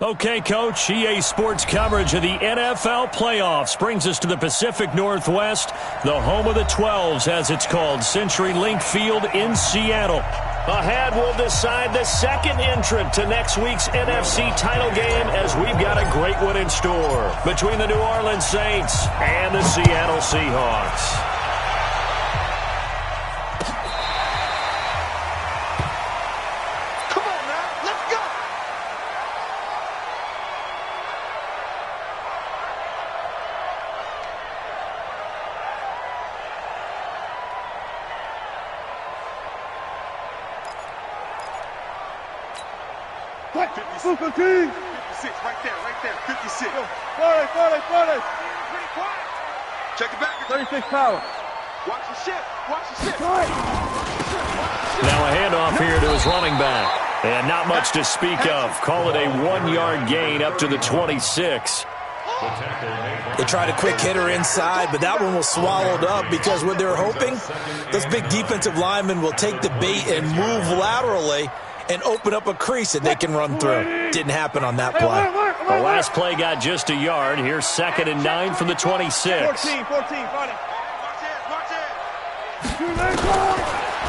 Okay, Coach, EA Sports coverage of the NFL playoffs brings us to the Pacific Northwest, the home of the 12s, as it's called, CenturyLink Field in Seattle. Ahead, we'll decide the second entrant to next week's NFC title game, as we've got a great one in store between the New Orleans Saints and the Seattle Seahawks. What? 56, right there, 56. 40. Pretty quiet. Check it back. 36 power. Watch the ship. Now a handoff here to his running back. And not much to speak of. Call it a 1-yard gain up to the 26. They tried a quick hitter inside, but that one was swallowed up because what they're hoping, those big defensive linemen will take the bait and move laterally and open up a crease that they can run through. Didn't happen on that play. The last play got just a yard. Here's 2nd and 9 from the 26. 14,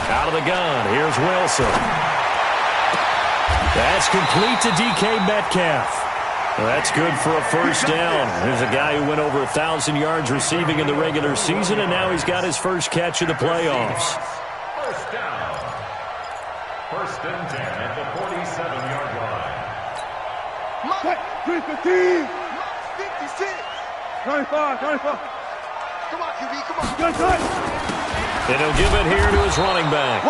Out of the gun. Here's Wilson. That's complete to DK Metcalf. That's good for a first down. There's a guy who went over 1,000 yards receiving in the regular season, and now he's got his first catch of the playoffs. First down. 1st and 10 at the 47-yard line. 315. 56. 25. Come on, QB, come on. And he'll give it here to his running back.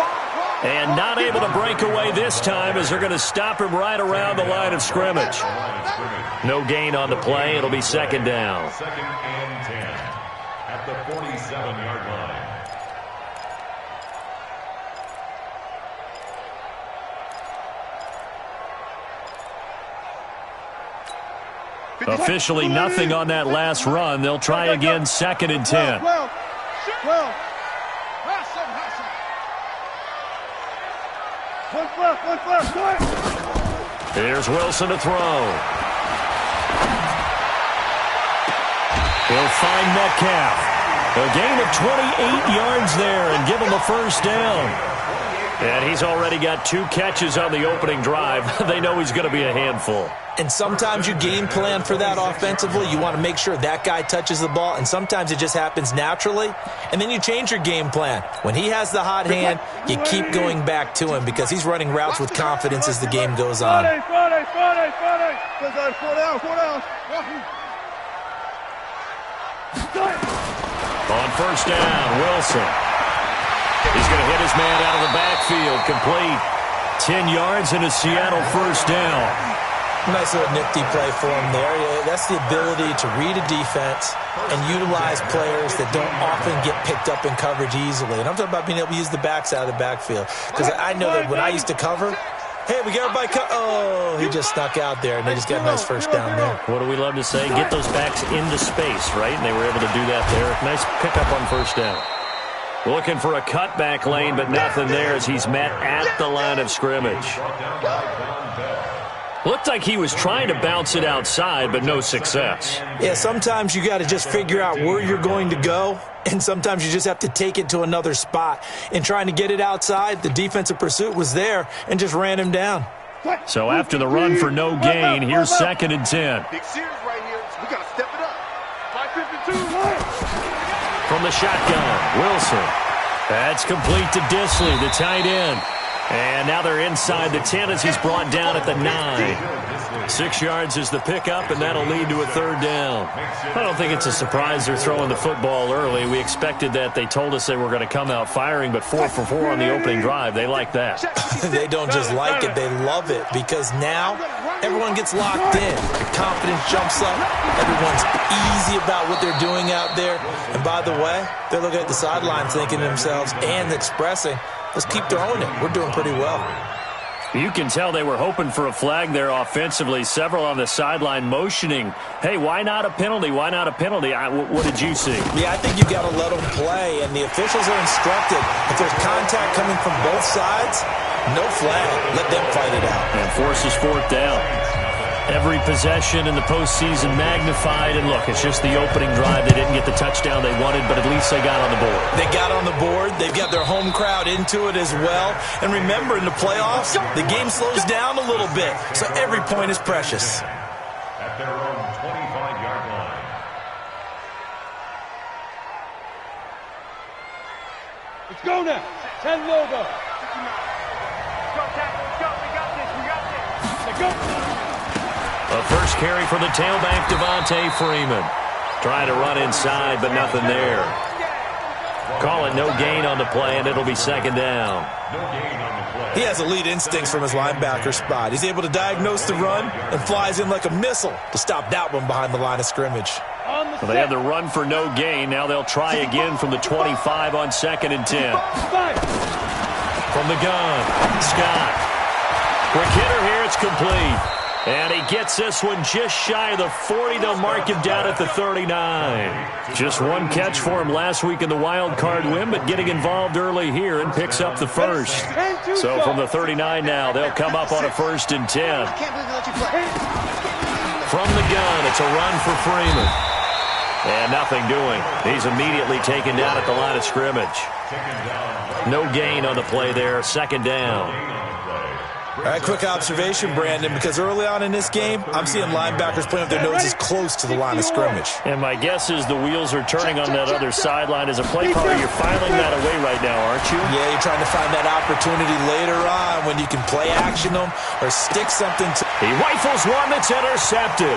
And not able to break away this time as they're going to stop him right around the line of scrimmage. No gain on the play. It'll be 2nd down. 2nd and 10 at the 47-yard line. Officially nothing on that last run. They'll try again, 2nd and 10. 12. One left. Here's Wilson to throw. He'll find Metcalf. A gain of 28 yards there and give him a first down. And he's already got 2 catches on the opening drive. They know he's going to be a handful. And sometimes you game plan for that offensively. You want to make sure that guy touches the ball, and sometimes it just happens naturally. And then you change your game plan. When he has the hot hand, you keep going back to him because he's running routes with confidence as the game goes on. 4 down. On first down, Wilson. He's going to hit his man out of the backfield, complete. 10 yards and a Seattle first down. Nice little nifty play for him there. That's the ability to read a defense and utilize players that don't often get picked up in coverage easily. And I'm talking about being able to use the backs out of the backfield. Because I know that when I used to cover, hey, we got everybody oh, he just snuck out there, and they just got a nice first down there. What do we love to say? Get those backs into space, right? And they were able to do that there. Nice pickup on first down. Looking for a cutback lane, but nothing there as he's met at the line of scrimmage. Looked like he was trying to bounce it outside, but no success. Yeah, sometimes you got to just figure out where you're going to go, and sometimes you just have to take it to another spot. And trying to get it outside, the defensive pursuit was there and just ran him down. So after the run for no gain, here's 2nd and 10. Big series right here. We got to step it up. 552. From the shotgun, Wilson. That's complete to Disley, the tight end. And now they're inside the 10 as he's brought down at the 9. 6 yards is the pickup, and that'll lead to a 3rd down. I don't think it's a surprise they're throwing the football early. We expected that. They told us they were going to come out firing, but 4 for 4 on the opening drive. They like that. They don't just like it, they love it, because now everyone gets locked in. The confidence jumps up. Everyone's easy about what they're doing out there. And by the way, they're looking at the sideline thinking to themselves and expressing, let's keep throwing it. We're doing pretty well. You can tell they were hoping for a flag there offensively. Several on the sideline motioning, hey, why not a penalty? Why not a penalty? What did you see? Yeah, I think you got to let them play, and the officials are instructed. If there's contact coming from both sides, no flag. Let them fight it out. And forces 4th down. Every possession in the postseason magnified, and look, it's just the opening drive. They didn't get the touchdown they wanted, but at least they got on the board. They got on the board. They've got their home crowd into it as well. And remember, in the playoffs, the game slows down a little bit, so every point is precious. At their own 25-yard line. Let's go now. 10 logo. Let's go, tackle. Let's go. We got this. We got this. Let's go. A first carry for the tailback, Devontae Freeman. Trying to run inside, but nothing there. Call it no gain on the play, and it'll be second down. No gain on the play. He has elite instincts from his linebacker spot. He's able to diagnose the run and flies in like a missile to stop that one behind the line of scrimmage. Well, they had the run for no gain. Now they'll try again from the 25 on 2nd and 10. From the gun, Scott. Quick hitter here, it's complete. And he gets this one just shy of the 40. They'll mark him down at the 39. Just one catch for him last week in the wild card win, but getting involved early here and picks up the first. So from the 39 now, they'll come up on a 1st and 10. From the gun, it's a run for Freeman. And nothing doing. He's immediately taken down at the line of scrimmage. No gain on the play there, second down. All right, quick observation, Brandon, because early on in this game, I'm seeing linebackers playing with their noses close to the line of scrimmage. And my guess is the wheels are turning on that other sideline. As a play caller, you're filing that away right now, aren't you? Yeah, you're trying to find that opportunity later on when you can play action them or stick something to... He rifles one that's intercepted.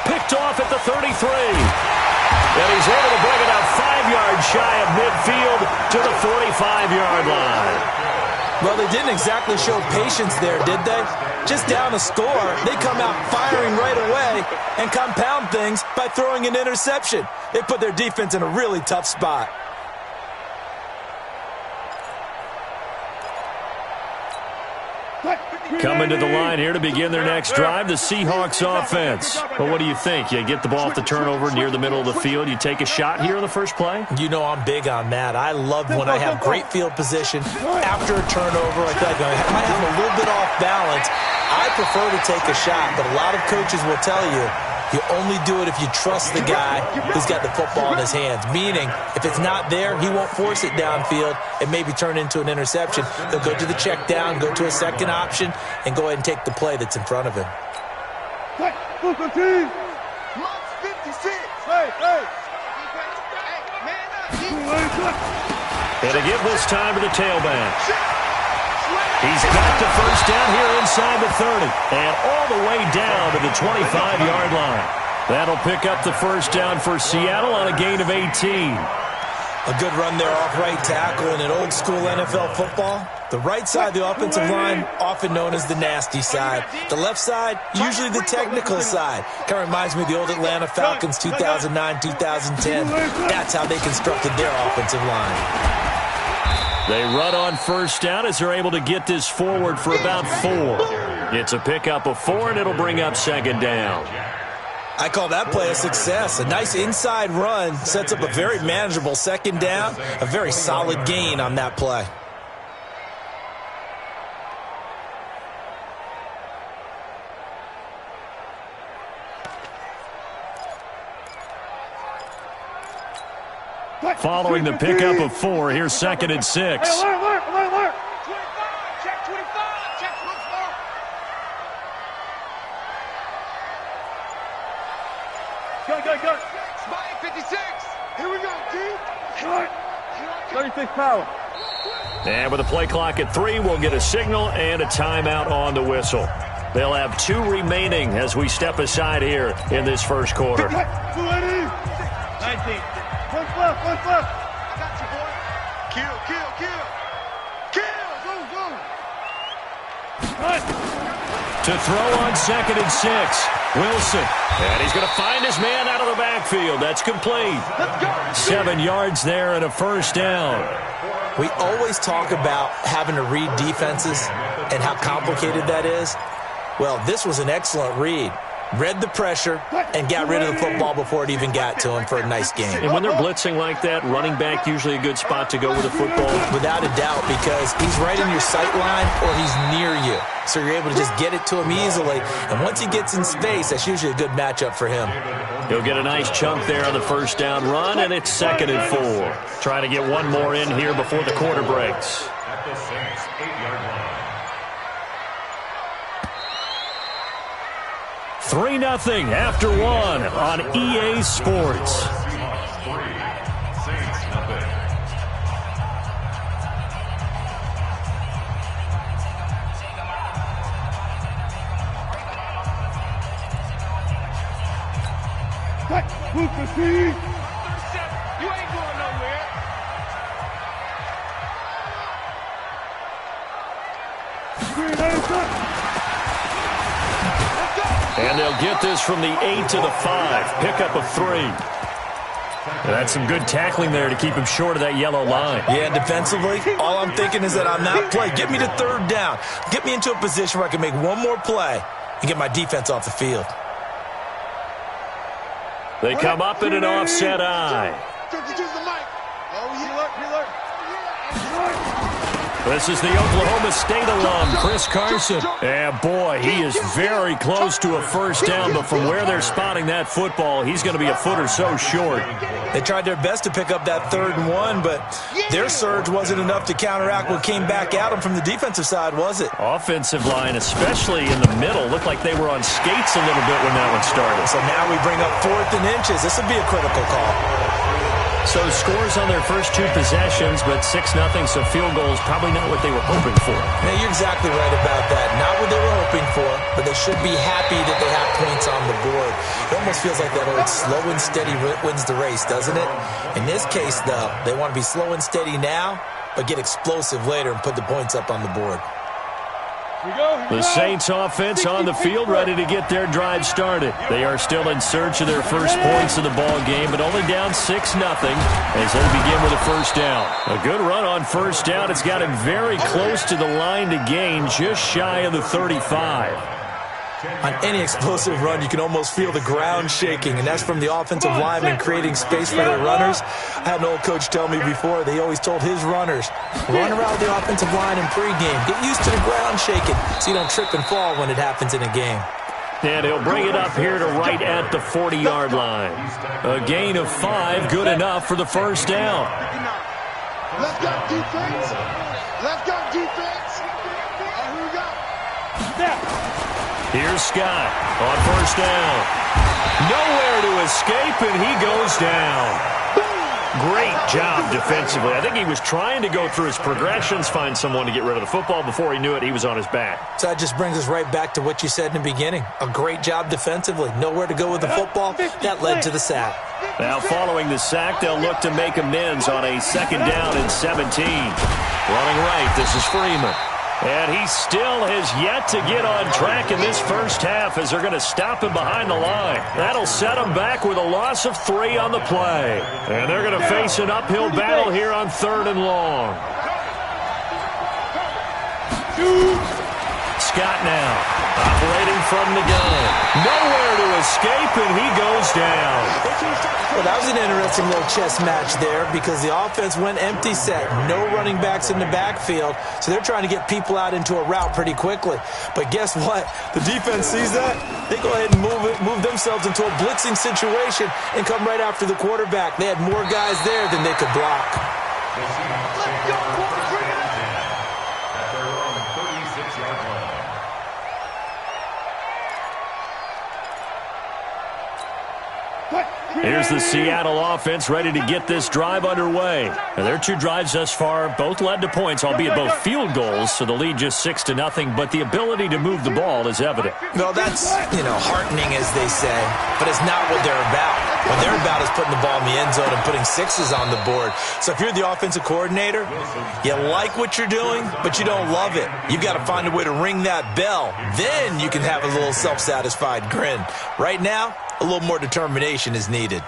Picked off at the 33. And he's able to bring it out 5 yards shy of midfield to the 45-yard line. Well, they didn't exactly show patience there, did they? Just down a score, they come out firing right away and compound things by throwing an interception. They put their defense in a really tough spot. Coming to the line here to begin their next drive, the Seahawks offense. Well, what do you think? You get the ball off the turnover near the middle of the field. You take a shot here in the first play? You know I'm big on that. I love when I have great field position. After a turnover, I feel like I might have a little bit off balance. I prefer to take a shot, but a lot of coaches will tell you, you only do it if you trust the guy who's got the football in his hands. Meaning, if it's not there, he won't force it downfield and maybe turn into an interception. He'll go to the check down, go to a second option, and go ahead and take the play that's in front of him. Hey, 56. Hey, hey. And to give this time to the tailback. He's got the first down here inside the 30 and all the way down to the 25-yard line. That'll pick up the first down for Seattle on a gain of 18. A good run there off right tackle in an old-school NFL football. The right side of the offensive line, often known as the nasty side. The left side, usually the technical side. Kind of reminds me of the old Atlanta Falcons 2009-2010. That's how they constructed their offensive line. They run on first down as they're able to get this forward for about 4. It's a pickup of 4, and it'll bring up second down. I call that play a success. A nice inside run sets up a very manageable second down, a very solid gain on that play. Following the pickup of 4, here's 2nd and 6. Hey, alert. 25. Check 25. Check 25. Go. Spy 56. Here we go, G. 36 power. And with the play clock at 3, we'll get a signal and a timeout on the whistle. They'll have 2 remaining as we step aside here in this first quarter. 280. 19. One left. I got you, boy. Kill. To throw on 2nd and 6. Wilson. And he's going to find his man out of the backfield. That's complete. 7 yards there and a first down. We always talk about having to read defenses and how complicated that is. Well, this was an excellent read. read the pressure, and got rid of the football before it even got to him for a nice game. And when they're blitzing like that, running back usually a good spot to go with the football. Without a doubt, because he's right in your sight line or he's near you. So you're able to just get it to him easily. And once he gets in space, that's usually a good matchup for him. He'll get a nice chunk there on the first down run, and it's 2nd and 4. Trying to get one more in here before the quarter breaks. At the Saints' 8-yard line. 3-0 after 1 on EA Sports. Seahawks 3, Saints 0. Move the feet. You ain't going nowhere. And they'll get this from the 8 to the 5. Pickup of 3. That's some good tackling there to keep him short of that yellow line. Yeah, defensively, all I'm thinking is that on that play, get me to 3rd down. Get me into a position where I can make one more play and get my defense off the field. They come up in an offset eye. This is the Oklahoma State alum, Chris Carson. And boy, he is very close to a first down, but from where they're spotting that football, he's going to be a foot or so short. They tried their best to pick up that 3rd and 1, but their surge wasn't enough to counteract what came back at them from the defensive side, was it? Offensive line, especially in the middle, looked like they were on skates a little bit when that one started. So now we bring up 4th and inches. This would be a critical call. So scores on their first 2 possessions, but 6-0, so field goals probably not what they were hoping for. Yeah, you're exactly right about that. Not what they were hoping for, but they should be happy that they have points on the board. It almost feels like that old slow and steady wins the race, doesn't it? In this case, though, they want to be slow and steady now, but get explosive later and put the points up on the board. The Saints offense on the field, ready to get their drive started. They are still in search of their first points of the ball game, but only down 6-0 as they begin with a first down. A good run on first down. It's got him very close to the line to gain, just shy of the 35. On any explosive run, you can almost feel the ground shaking, and that's from the offensive linemen creating space for their runners. I had an old coach tell me before, they always told his runners, run around the offensive line in pregame. Get used to the ground shaking so you don't trip and fall when it happens in a game. And he'll bring it up here to right at the 40-yard line. A gain of 5, good enough for the first down. Let's go, defense. Let's go, defense. Here we go. Here's Scott on first down. Nowhere to escape, and he goes down. Great job defensively. I think he was trying to go through his progressions, find someone to get rid of the football. Before he knew it, he was on his back. So that just brings us right back to what you said in the beginning. A great job defensively. Nowhere to go with the football. That led to the sack. Now following the sack, they'll look to make amends on a 2nd down and 17. Running right, this is Freeman. And he still has yet to get on track in this first half as they're going to stop him behind the line. That'll set him back with a loss of 3 on the play. And they're going to face an uphill battle here on 3rd and long. Scott now, operating from the gun. Nowhere to escape, and he goes down. Well, that was an interesting little chess match there because the offense went empty set. No running backs in the backfield, so they're trying to get people out into a route pretty quickly. But guess what? The defense sees that. They go ahead and move themselves into a blitzing situation and come right after the quarterback. They had more guys there than they could block. Let's go, At their own 36-yard line. Here's the Seattle offense ready to get this drive underway. And their 2 drives thus far both led to points, albeit both field goals, so the lead just 6-0, but the ability to move the ball is evident. Well, that's, heartening, as they say, but it's not what they're about. What they're about is putting the ball in the end zone and putting 6s on the board. So if you're the offensive coordinator, you like what you're doing, but you don't love it. You've got to find a way to ring that bell. Then you can have a little self-satisfied grin. Right now, a little more determination is needed.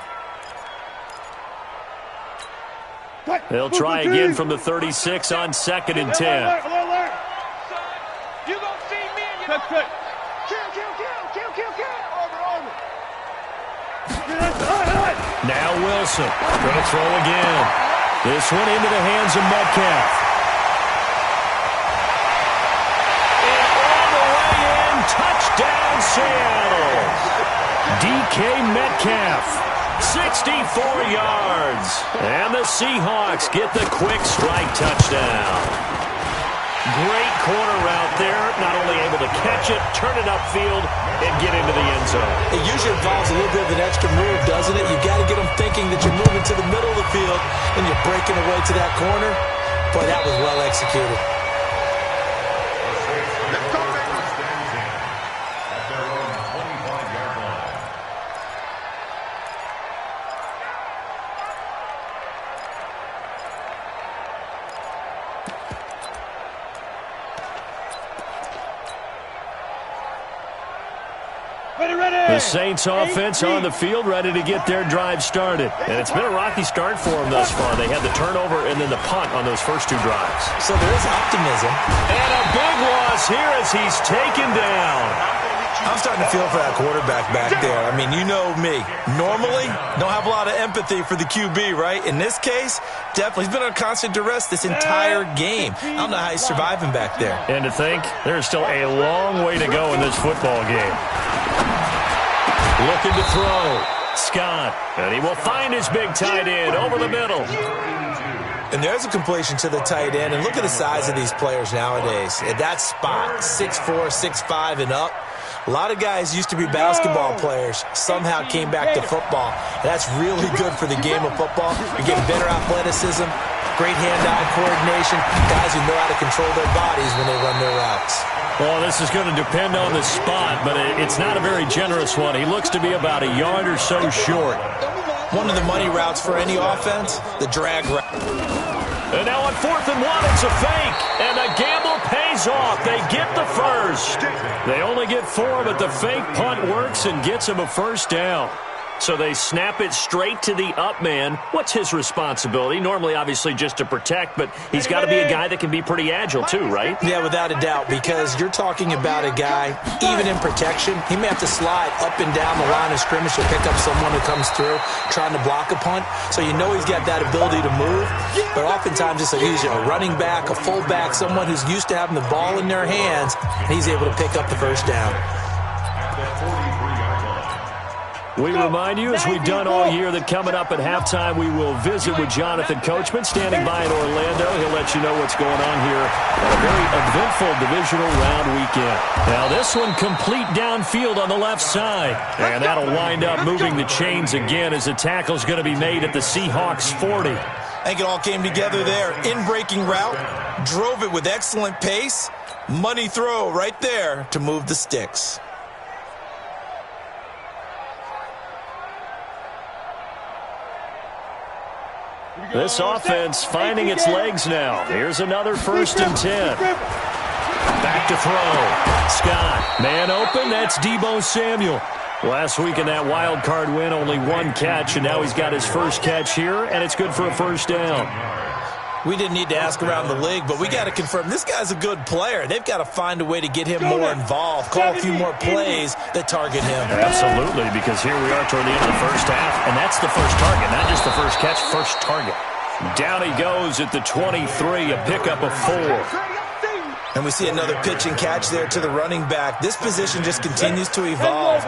They'll try again from the 36 on 2nd and 10. You gonna see me and you kill. Now Wilson going to throw again. This one into the hands of Metcalf. And all the way in, touchdown Seattle. DK Metcalf, 64 yards. And the Seahawks get the quick strike touchdown. Great corner route there. Not only able to catch it, turn it upfield, and get into the end zone. It usually involves a little bit of an extra move, doesn't it? You've got to get them thinking that you're moving to the middle of the field and you're breaking away to that corner. Boy, that was well executed. The Saints offense on the field, ready to get their drive started. And it's been a rocky start for them thus far. They had the turnover and then the punt on those first two drives. So there is optimism. And a big loss here as he's taken down. I'm starting to feel for that quarterback back there. I mean, you know me. Normally, don't have a lot of empathy for the QB, right? In this case, definitely. He's been on constant duress this entire game. I don't know how he's surviving back there. And to think, there's still a long way to go in this football game. Looking to throw. Scott. And he will find his big tight end over the middle. And there's a completion to the tight end. And look at the size of these players nowadays. At that spot, 6'4", 6'5", and up. A lot of guys used to be basketball players, somehow came back to football. That's really good for the game of football. You're getting better athleticism, great hand-eye coordination, guys who know how to control their bodies when they run their routes. Well, this is going to depend on the spot, but it's not a very generous one. He looks to be about a yard or so short. One of the money routes for any offense, the drag route. And now on 4th and 1, it's a fake. And the gamble pays off. They get the first. They only get 4, but the fake punt works and gets them a first down. So they snap it straight to the up man. What's his responsibility? Normally, obviously, just to protect, but he's got to be a guy that can be pretty agile too, right? Yeah, without a doubt, because you're talking about a guy, even in protection, he may have to slide up and down the line of scrimmage to pick up someone who comes through trying to block a punt. So you know he's got that ability to move, but oftentimes it's usually a running back, a fullback, someone who's used to having the ball in their hands, and he's able to pick up the first down. We remind you, as we've done all year, that coming up at halftime, we will visit with Jonathan Coachman, standing by in Orlando. He'll let you know what's going on here on a very eventful divisional round weekend. Now, this one complete downfield on the left side. And that'll wind up moving the chains again as the tackle's going to be made at the Seahawks 40. I think it all came together there. In-breaking route, drove it with excellent pace. Money throw right there to move the sticks. This offense finding its legs now. Here's another 1st and 10. Back to throw. Scott, man open. That's Deebo Samuel. Last week in that wild card win, only 1 catch, and now he's got his first catch here, and it's good for a first down. We didn't need to ask around the league, but we got to confirm this guy's a good player. They've got to find a way to get him more involved, call a few more plays that target him. Absolutely, because here we are toward the end of the first half, and that's the first target, not just the first catch, first target. Down he goes at the 23, a pickup of 4. And we see another pitch and catch there to the running back. This position just continues to evolve.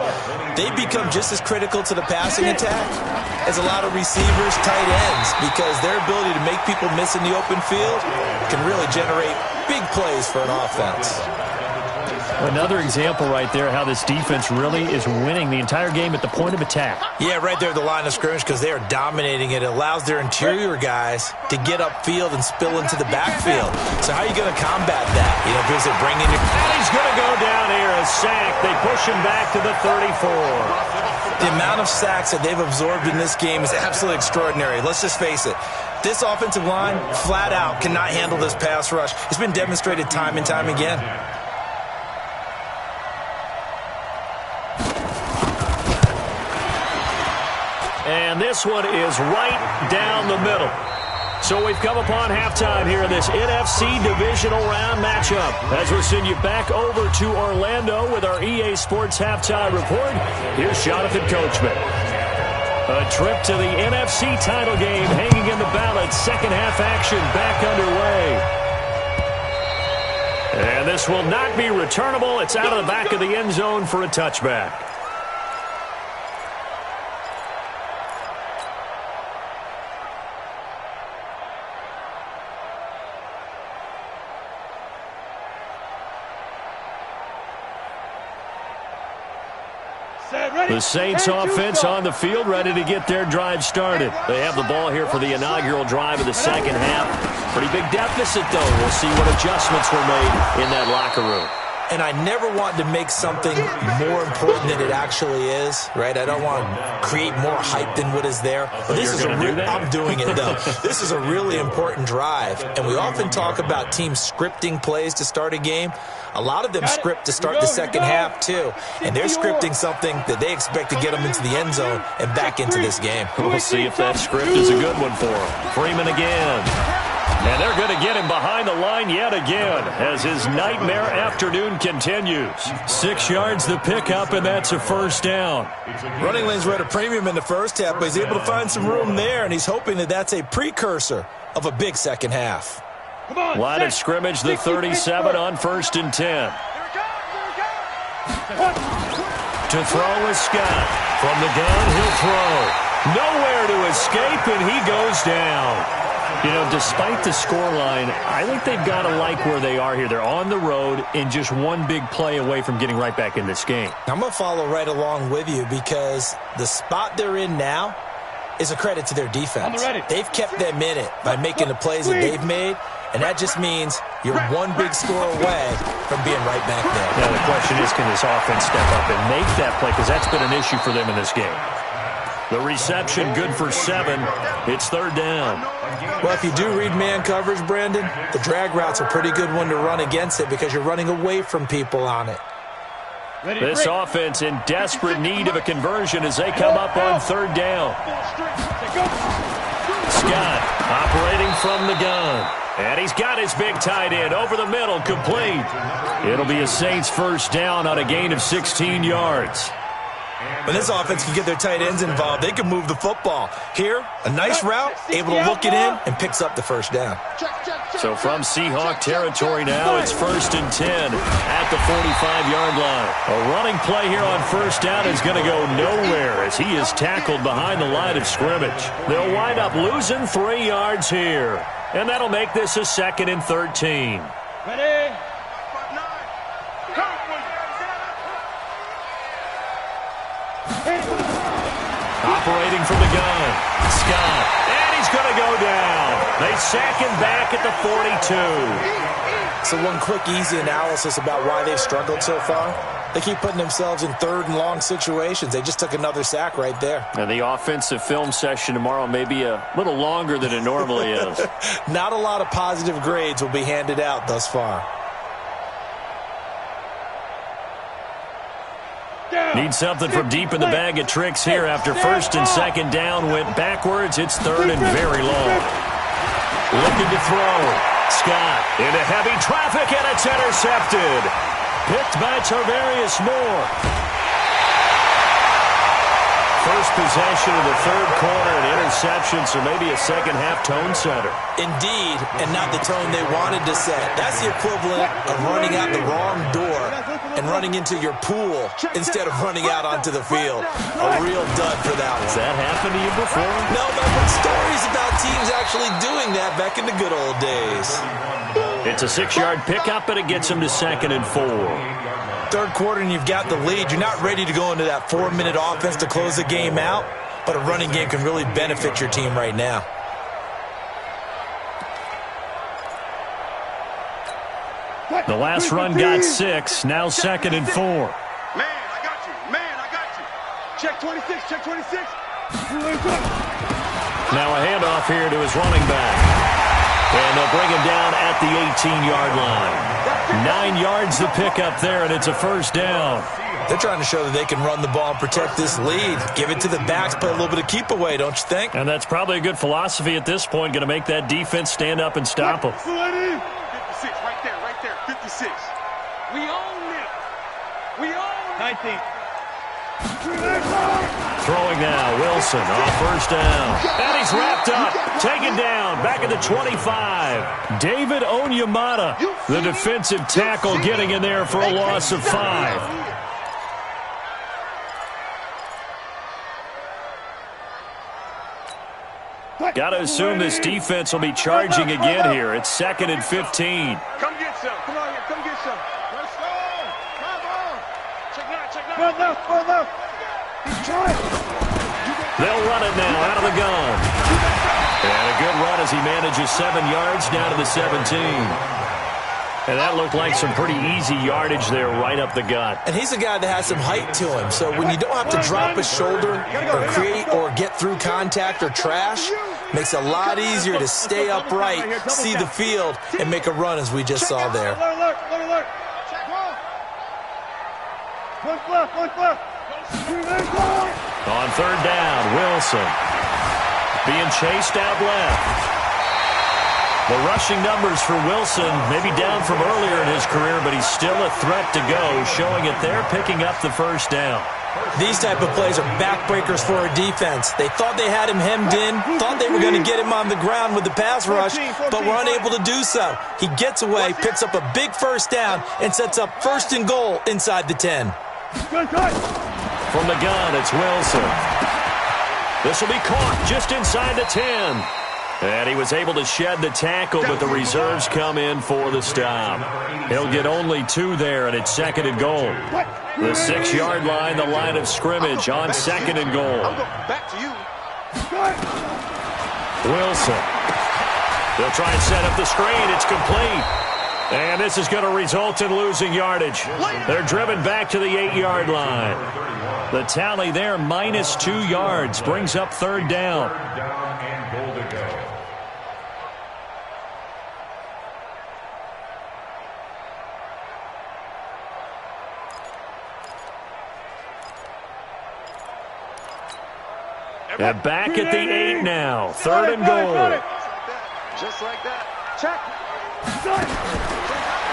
They become just as critical to the passing attack as a lot of receivers, tight ends, because their ability to make people miss in the open field can really generate big plays for an offense. Another example right there how this defense really is winning the entire game at the point of attack. Yeah, right there at the line of scrimmage, because they are dominating it. It allows their interior guys to get upfield and spill into the backfield. So how are you going to combat that? You know, because they're bringing it. And he's going to go down here, a sack. They push him back to the 34. The amount of sacks that they've absorbed in this game is absolutely extraordinary. Let's just face it. This offensive line, flat out, cannot handle this pass rush. It's been demonstrated time and time again. And this one is right down the middle. So we've come upon halftime here in this NFC Divisional Round matchup. As we'll send you back over to Orlando with our EA Sports Halftime Report, here's Jonathan Coachman. A trip to the NFC title game hanging in the balance. Second half action back underway. And this will not be returnable. It's out of the back of the end zone for a touchback. The Saints offense on the field, ready to get their drive started. They have the ball here for the inaugural drive of the second half. Pretty big deficit, though. We'll see what adjustments were made in that locker room. And I never want to make something more important than it actually is, right? I don't want to create more hype than what is there. But this is I'm doing it, though. This is a really important drive. And we often talk about teams scripting plays to start a game. A lot of them script to start the second half, too. And they're scripting something that they expect to get them into the end zone and back into this game. We'll see if that script is a good one for them. Freeman again. And they're going to get him behind the line yet again as his nightmare afternoon continues. 6 yards the pickup, and that's a first down. Running lanes were at a premium in the first half, but he's able to find some room there, and he's hoping that that's a precursor of a big second half. Line of scrimmage, the 37 on 1st and 10. To throw is Scott. From the gun, he'll throw. Nowhere to escape, and he goes down. You know, despite the scoreline, I think they've got to like where they are here. They're on the road and just one big play away from getting right back in this game. I'm going to follow right along with you because the spot they're in now is a credit to their defense. They've kept them in it by making the plays that they've made, and that just means you're one big score away from being right back there. Now the question is, can this offense step up and make that play? Because that's been an issue for them in this game. The reception good for 7. It's 3rd down. Well, if you do read man coverage, Brandon, the drag route's a pretty good one to run against it because you're running away from people on it. This offense in desperate need of a conversion as they come up on 3rd down. Scott operating from the gun. And he's got his big tight end over the middle, complete. It'll be a Saints first down on a gain of 16 yards. When this offense can get their tight ends involved, they can move the football. Here, a nice route, able to look it in, and picks up the first down. So from Seahawk territory now, it's 1st and 10 at the 45-yard line. A running play here on 1st down is going to go nowhere as he is tackled behind the line of scrimmage. They'll wind up losing 3 yards here. And that'll make this a 2nd and 13. Ready? Operating from the gun, Scott, and he's going to go down. They sack him back at the 42. So one quick, easy analysis about why they've struggled so far. They keep putting themselves in 3rd and long situations. They just took another sack right there. And the offensive film session tomorrow may be a little longer than it normally is. Not a lot of positive grades will be handed out thus far. Need something from deep in the bag of tricks here after 1st and 2nd down went backwards. It's 3rd and very long. Looking to throw. Scott into heavy traffic, and it's intercepted. Picked by Tarvarius Moore. First possession of the 3rd quarter, an interception, so maybe a second-half tone setter. Indeed, and not the tone they wanted to set. That's the equivalent of running out the wrong door and running into your pool instead of running out onto the field. A real dud for that one. Has that happened to you before? No, but I've heard stories about teams actually doing that back in the good old days. It's a 6-yard pickup, and it gets them to 2nd and 4. 3rd quarter and you've got the lead. You're not ready to go into that 4-minute offense to close the game out, but a running game can really benefit your team right now. The last run got 6, now 2nd and 4. Man, I got you. Man, I got you. Check 26, check 26. Now a handoff here to his running back. And they'll bring him down at the 18-yard line. 9 yards to pick up there, and it's a first down. They're trying to show that they can run the ball and protect this lead. Give it to the backs, play a little bit of keep away, don't you think? And that's probably a good philosophy at this point, going to make that defense stand up and stop them. 56, right there, 56. We own it. We own it. 19. Throwing now, Wilson on first down. And he's wrapped up, taken down, back at the 25. David Onyemata, the defensive tackle, getting in there for a loss of 5. Got to assume this defense will be charging again here. It's 2nd and 15. Come get some. Come on here. Come get some. Let's go. Come on. Check it out. Run left. He's trying. They'll run it now out of the gun. And a good run as he manages 7 yards down to the 17. And that looked like some pretty easy yardage there right up the gut. And he's a guy that has some height to him. So when you don't have to drop his shoulder or create or get through contact or trash, makes it a lot easier to stay upright, see the field, and make a run as we just saw there. Alert. Look left. On 3rd down, Wilson being chased out left. The rushing numbers for Wilson maybe down from earlier in his career, but he's still a threat to go, showing it there, picking up the first down. These type of plays are backbreakers for a defense. They thought they had him hemmed in, thought they were going to get him on the ground with the pass rush, but were unable to do so. He gets away, picks up a big first down, and sets up 1st and goal inside the 10. From the gun, it's Wilson. This will be caught just inside the 10. And he was able to shed the tackle, but the reserves come in for the stop. He'll get only 2 there, and it's 2nd and goal. The 6-yard line, the line of scrimmage on 2nd and goal. Back to you. Wilson. They'll try and set up the screen. It's complete. And this is going to result in losing yardage. They're driven back to the 8-yard line. The tally there, minus 2 yards, brings up 3rd down. And back at the 8 now. 3rd and goal. Just like that. Check.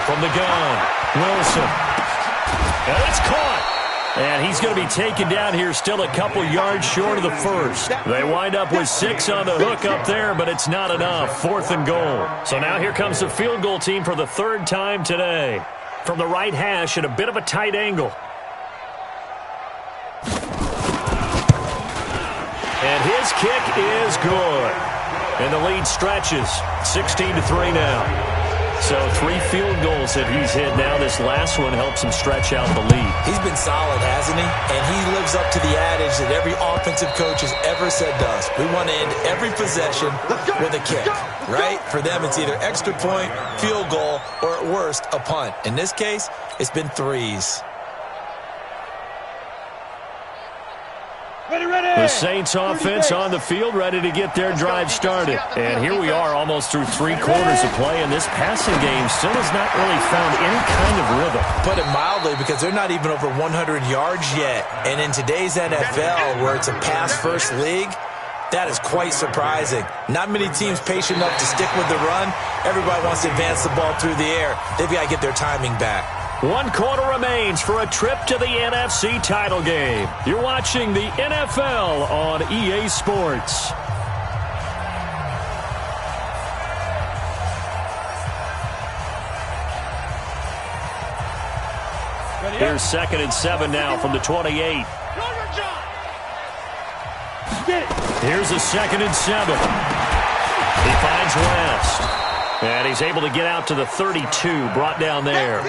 From the gun, Wilson. And it's caught. And he's going to be taken down here, still a couple yards short of the first. They wind up with 6 on the hook up there, but it's not enough. 4th and goal. So now here comes the field goal team for the 3rd time today. From the right hash at a bit of a tight angle. And his kick is good. And the lead stretches. 16-3 now. So 3 field goals that he's hit now. This last one helps him stretch out the lead. He's been solid, hasn't he? And he lives up to the adage that every offensive coach has ever said to us. We want to end every possession with a kick, right? For them, it's either extra point, field goal, or at worst, a punt. In this case, it's been 3s. The Saints offense on the field, ready to get their drive started. And here we are almost through 3 quarters of play, and this passing game still has not really found any kind of rhythm. Put it mildly, because they're not even over 100 yards yet. And in today's NFL, where it's a pass-first league, that is quite surprising. Not many teams patient enough to stick with the run. Everybody wants to advance the ball through the air. They've got to get their timing back. 1 quarter remains for a trip to the NFC title game. You're watching the NFL on EA Sports. Here's 2nd and 7 now from the 28. Here's a 2nd and 7. He finds West. And he's able to get out to the 32, brought down there.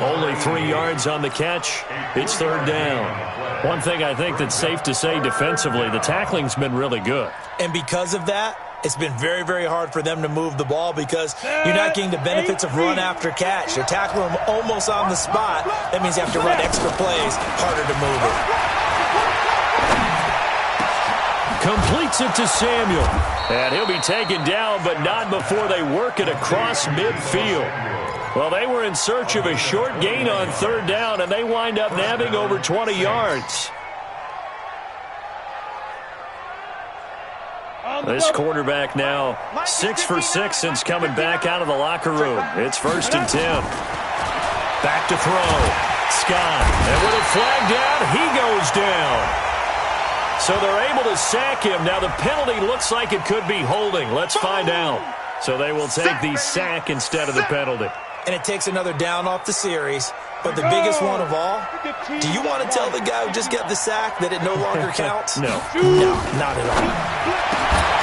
Only 3 yards on the catch. It's 3rd down. One thing I think that's safe to say defensively, the tackling's been really good. And because of that, it's been very, very hard for them to move the ball because you're not getting the benefits of run after catch. You're tackling them almost on the spot. That means you have to run extra plays, harder to move it. Completes it to Samuel. And he'll be taken down, but not before they work it across midfield. Well, they were in search of a short gain on 3rd down, and they wind up nabbing over 20 yards. This quarterback now 6 for 6 since coming back out of the locker room. It's 1st and 10. Back to throw. Scott, and with a flag down, he goes down. So they're able to sack him. Now the penalty looks like it could be holding. Let's find out. So they will take the sack instead of the penalty. And it takes another down off the series. But the biggest one of all, do you want to tell the guy who just got the sack that it no longer counts? No. No, not at all.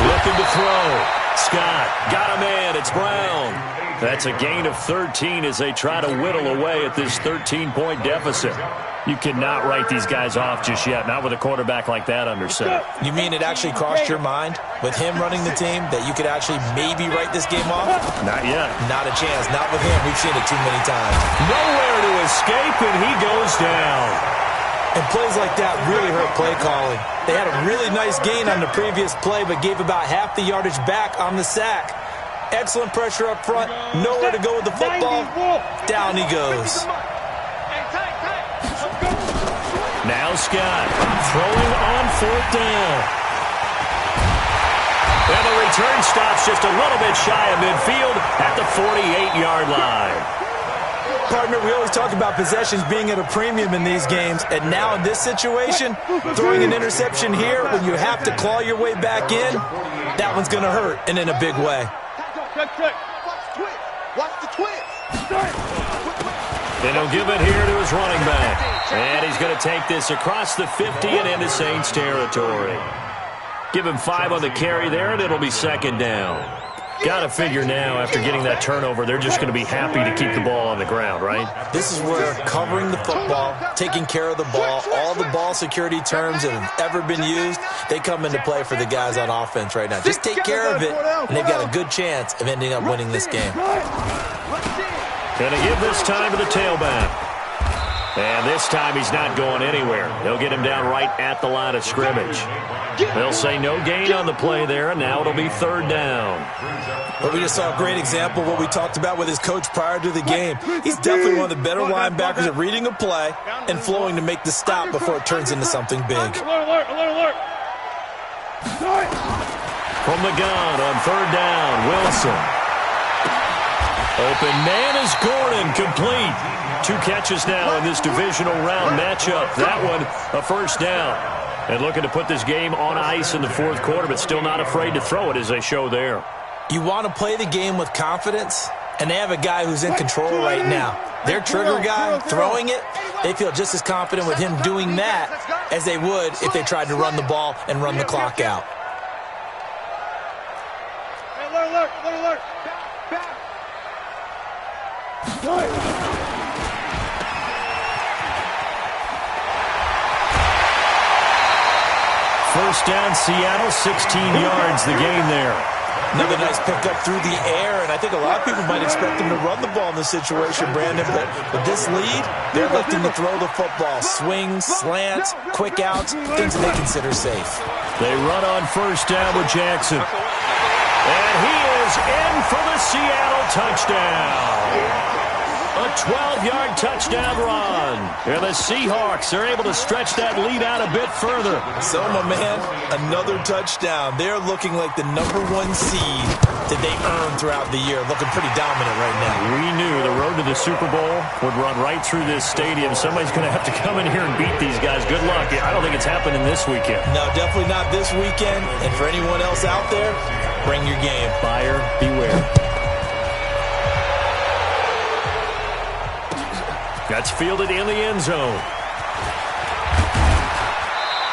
Looking to throw. Scott got a man. It's Brown. That's a gain of 13 as they try to whittle away at this 13-point deficit. You cannot write these guys off just yet, not with a quarterback like that under center. You mean it actually crossed your mind with him running the team that you could actually maybe write this game off? Not yet. Not a chance. Not with him. We've seen it too many times. Nowhere to escape, and he goes down. And plays like that really hurt play calling. They had a really nice gain on the previous play, but gave about half the yardage back on the sack. Excellent pressure up front. Nowhere to go with the football. Down he goes. Now Scott throwing on 4th down. And the return stops just a little bit shy of midfield at the 48-yard line. Partner, we always talk about possessions being at a premium in these games, and now in this situation, throwing an interception here when you have to claw your way back in, that one's going to hurt, and in a big way. Watch the twist. And he'll give it here to his running back. And he's going to take this across the 50 and into Saints territory. Give him 5 on the carry there, and it'll be 2nd down. Got to figure now, after getting that turnover, they're just going to be happy to keep the ball on the ground, right? This is where covering the football, taking care of the ball, all the ball security terms that have ever been used, they come into play for the guys on offense right now. Just take care of it, and they've got a good chance of ending up winning this game. Going to give this time to the tailback. And this time he's not going anywhere. They'll get him down right at the line of scrimmage. They'll say no gain on the play there, and now it'll be 3rd down. But we just saw a great example of what we talked about with his coach prior to the game. He's definitely one of the better linebackers at reading a play and flowing to make the stop before it turns into something big. Alert. From the gun on 3rd down, Wilson. Open man is Gordon, complete. 2 catches now in this divisional round matchup. That one, a 1st down. And looking to put this game on ice in the 4th quarter, but still not afraid to throw it as they show there. You want to play the game with confidence, and they have a guy who's in control right now. Their trigger guy throwing it, they feel just as confident with him doing that as they would if they tried to run the ball and run the clock out. Alert. First down, Seattle, 16 yards, the gain there. Another nice pickup through the air, and I think a lot of people might expect him to run the ball in this situation, Brandon, but with this lead, they're electing to throw the football. Swings, slants, quick outs, things that they consider safe. They run on 1st down with Jackson. And he is in for the Seattle touchdown. A 12-yard touchdown run. And the Seahawks are able to stretch that lead out a bit further. So, my man, another touchdown. They're looking like the #1 seed that they earned throughout the year. Looking pretty dominant right now. We knew the road to the Super Bowl would run right through this stadium. Somebody's going to have to come in here and beat these guys. Good luck. I don't think it's happening this weekend. No, definitely not this weekend. And for anyone else out there, bring your game. Buyer beware. That's fielded in the end zone.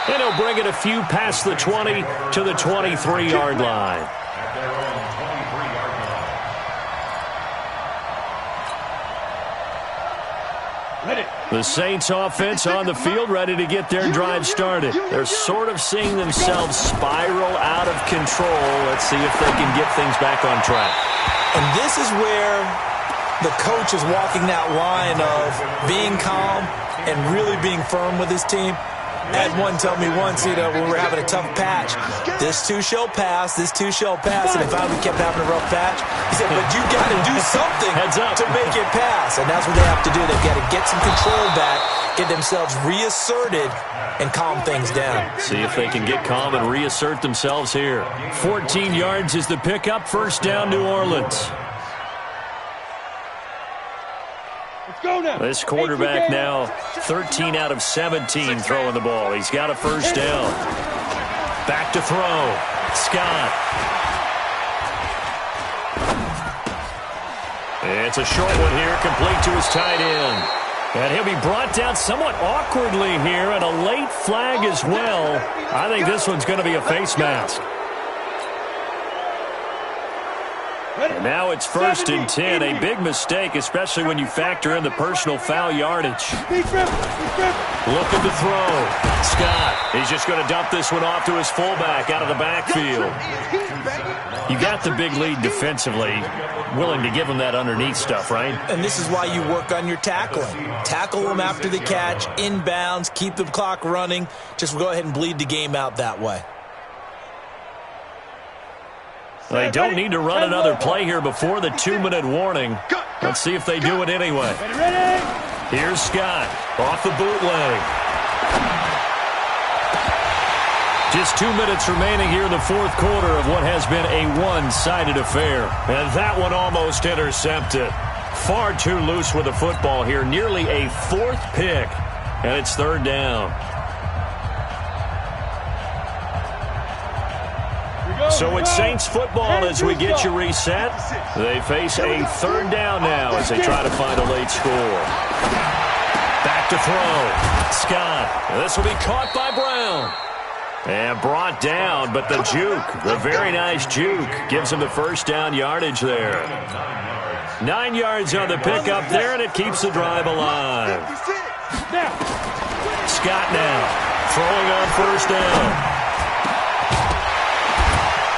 And he'll bring it a few past the 20 to the 23-yard line. The Saints offense on the field, ready to get their drive started. They're sort of seeing themselves spiral out of control. Let's see if they can get things back on track. And this is where the coach is walking that line of being calm and really being firm with his team. I had one tell me once, when we were having a tough patch, this too shall pass, this too shall pass, and if I kept having a rough patch, he said, but you got to do something to make it pass, and that's what they have to do. They've got to get some control back, get themselves reasserted, and calm things down. See if they can get calm and reassert themselves here. 14 yards is the pickup, 1st down, New Orleans. go now. This quarterback now 13 out of 17 throwing the ball. He's got a first down. Back to throw. Scott. It's a short one here, complete to his tight end. And he'll be brought down somewhat awkwardly here, and a late flag as well. I think this one's going to be a face mask. And now it's 1st and 10. A big mistake, especially when you factor in the personal foul yardage. Looking to throw. Scott. He's just going to dump this one off to his fullback out of the backfield. You got the big lead defensively. Willing to give him that underneath stuff, right? And this is why you work on your tackling. Tackle them after the catch, inbounds, keep the clock running. Just go ahead and bleed the game out that way. They don't need to run another play here before the 2-minute warning. Let's see if they do it anyway. Here's Scott off the bootleg. Just 2 minutes remaining here in the fourth quarter of what has been a one-sided affair. And that one almost intercepted. Far too loose with the football here. Nearly a 4th pick. And it's 3rd down. So it's Saints football as we get you reset. They face a 3rd down now as they try to find a late score. Back to throw. Scott. This will be caught by Brown. And brought down, but the juke, the very nice juke, gives him the first down yardage there. 9 yards on the pickup there, and it keeps the drive alive. Scott now throwing on first down.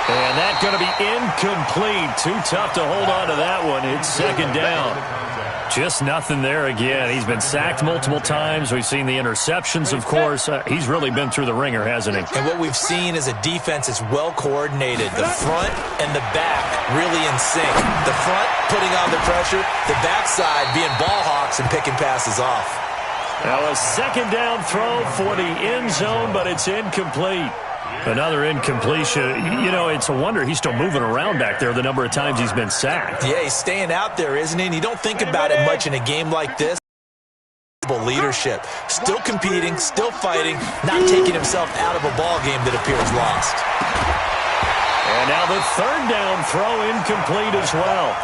And that's going to be incomplete. Too tough to hold on to that one. It's 2nd down. Just nothing there again. He's been sacked multiple times. We've seen the interceptions, of course. He's really been through the ringer, hasn't he? And what we've seen is a defense that's well coordinated. The front and the back really in sync. The front putting on the pressure. The backside being ball hawks and picking passes off. Now a 2nd down throw for the end zone, but it's incomplete. Another incompletion. You know, it's a wonder he's still moving around back there the number of times he's been sacked. Yeah, he's staying out there, isn't he? And you don't think about it much in a game like this. Leadership. Still competing, still fighting, not taking himself out of a ball game that appears lost. And now the 3rd down throw incomplete as well.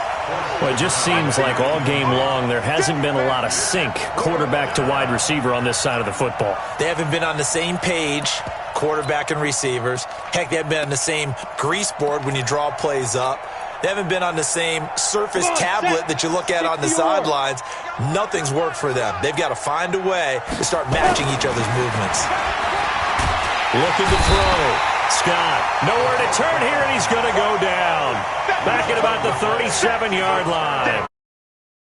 Well, it just seems like all game long there hasn't been a lot of sync quarterback to wide receiver on this side of the football. They haven't been on the same page, quarterback and receivers. Heck, they haven't been on the same grease board when you draw plays up. They haven't been on the same Surface tablet that you look at on the sidelines. Nothing's worked for them. They've got to find a way to start matching each other's movements. Looking to throw. Scott, nowhere to turn here, and he's going to go down. Back at about the 37-yard line.